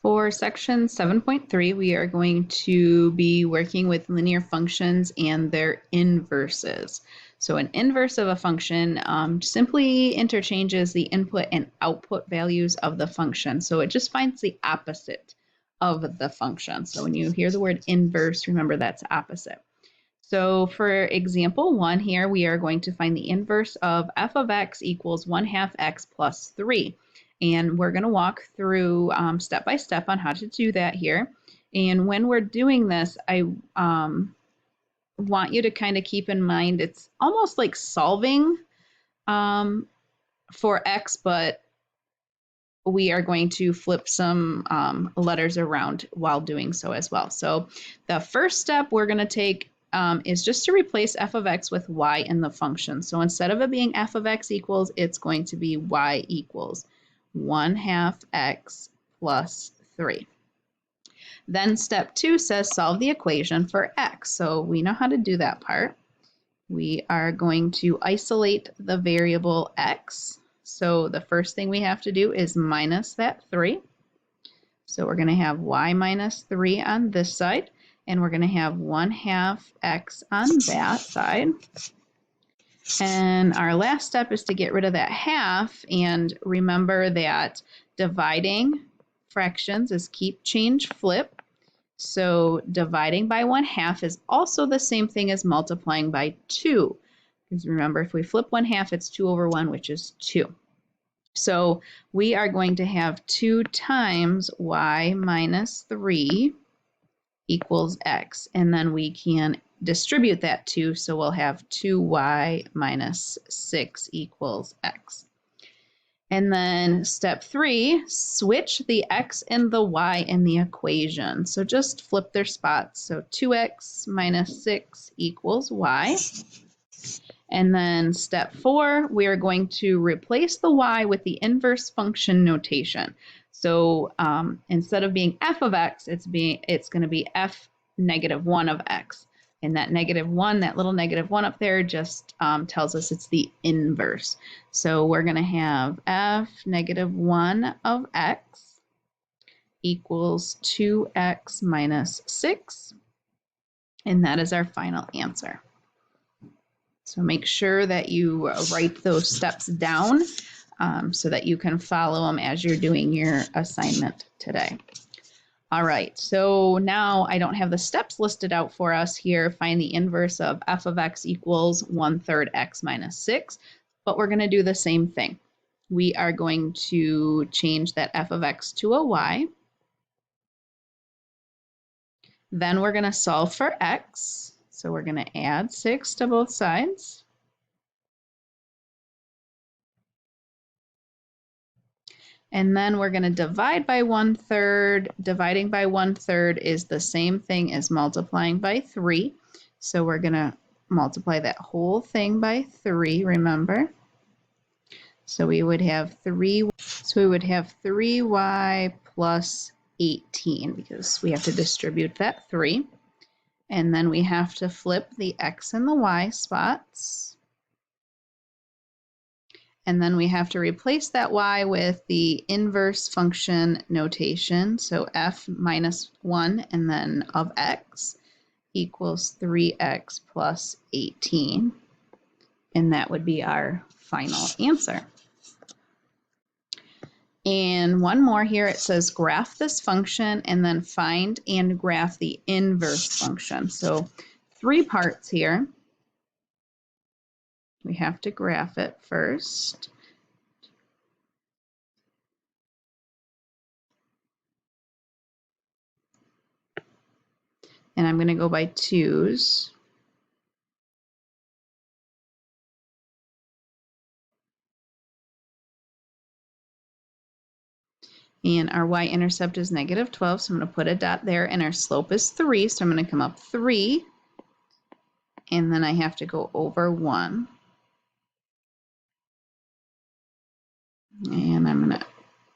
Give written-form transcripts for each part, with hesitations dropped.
For section 7.3, we are going to be working with linear functions and their inverses. So an inverse of a function simply interchanges the input and output values of the function. So it just finds the opposite of the function. So when you hear the word inverse, remember that's opposite. So for example 1 here, we are going to find the inverse of f of x equals 1/2 x plus 3. And we're going to walk through step by step on how to do that here. And when we're doing this, I want you to kind of keep in mind it's almost like solving for x, but we are going to flip some letters around while doing so as well. So the first step we're going to take is just to replace f of x with y in the function. So instead of it being f of x equals, it's going to be y equals 1/2 x plus 3. Then step 2 says solve the equation for x. So we know how to do that part. We are going to isolate the variable x. So the first thing we have to do is minus that 3. So we're going to have y minus 3 on this side, and we're going to have 1/2 x on that side. And our last step is to get rid of that half, and remember that dividing fractions is keep, change, flip. So dividing by 1/2 is also the same thing as multiplying by 2. Because remember, if we flip 1/2, it's 2 over 1, which is 2. So we are going to have 2 times y minus 3 equals x. And then we can distribute that 2, so we'll have 2y minus 6 equals x. And then step 3, switch the x and the y in the equation. So just flip their spots. So 2x minus 6 equals y. And then step 4, we are going to replace the y with the inverse function notation. So instead of being f of x, it's going to be f negative 1 of x. And that negative 1, that little negative 1 up there just tells us it's the inverse. So we're going to have f negative 1 of x equals 2x minus 6. And that is our final answer. So make sure that you write those steps down so that you can follow them as you're doing your assignment today. All right, so now I don't have the steps listed out for us here. Find the inverse of f of x equals 1/3 x minus 6, but we're going to do the same thing. We are going to change that f of x to a y. Then we're going to solve for x. So we're going to add 6 to both sides. And then we're going to divide by 1/3. Dividing by 1/3 is the same thing as multiplying by 3. So we're going to multiply that whole thing by 3, remember? So we would have 3y plus 18 because we have to distribute that 3. And then we have to flip the x and the y spots. And then we have to replace that y with the inverse function notation. So f minus 1 and then of x equals 3x plus 18. And that would be our final answer. And one more here, it says graph this function and then find and graph the inverse function. So 3 parts here. We have to graph it first. And I'm going to go by 2s. And our y-intercept is negative 12, so I'm going to put a dot there. And our slope is 3, so I'm going to come up 3. And then I have to go over 1. And I'm going to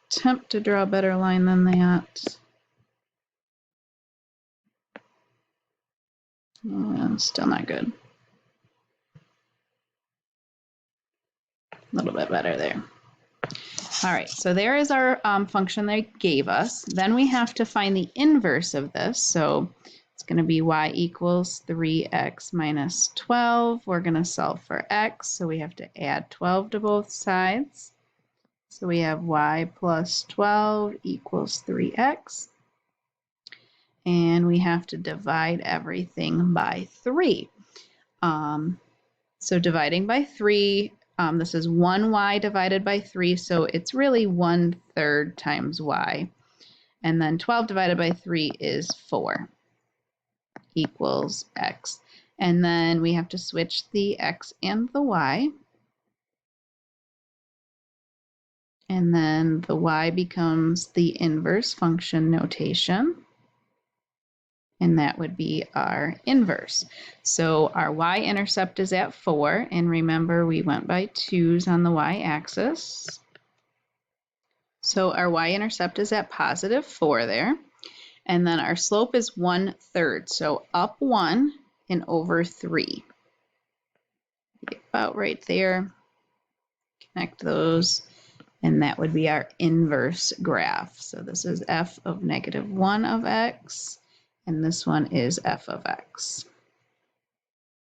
attempt to draw a better line than that. Still not good. A little bit better there. All right, so there is our function they gave us. Then we have to find the inverse of this. So it's going to be y equals 3x minus 12. We're going to solve for x, so we have to add 12 to both sides. So we have y plus 12 equals 3x. And we have to divide everything by 3. So dividing by 3, this is 1y divided by 3, so it's really 1/3 times y. And then 12 divided by 3 is 4 equals x. And then we have to switch the x and the y. And then the y becomes the inverse function notation. And that would be our inverse. So our y-intercept is at 4, and remember we went by 2's on the y-axis. So our y-intercept is at positive 4 there. And then our slope is 1/3, so up 1 and over 3. About right there. Connect those, and that would be our inverse graph. So this is f of -1 of x. And this one is f of x.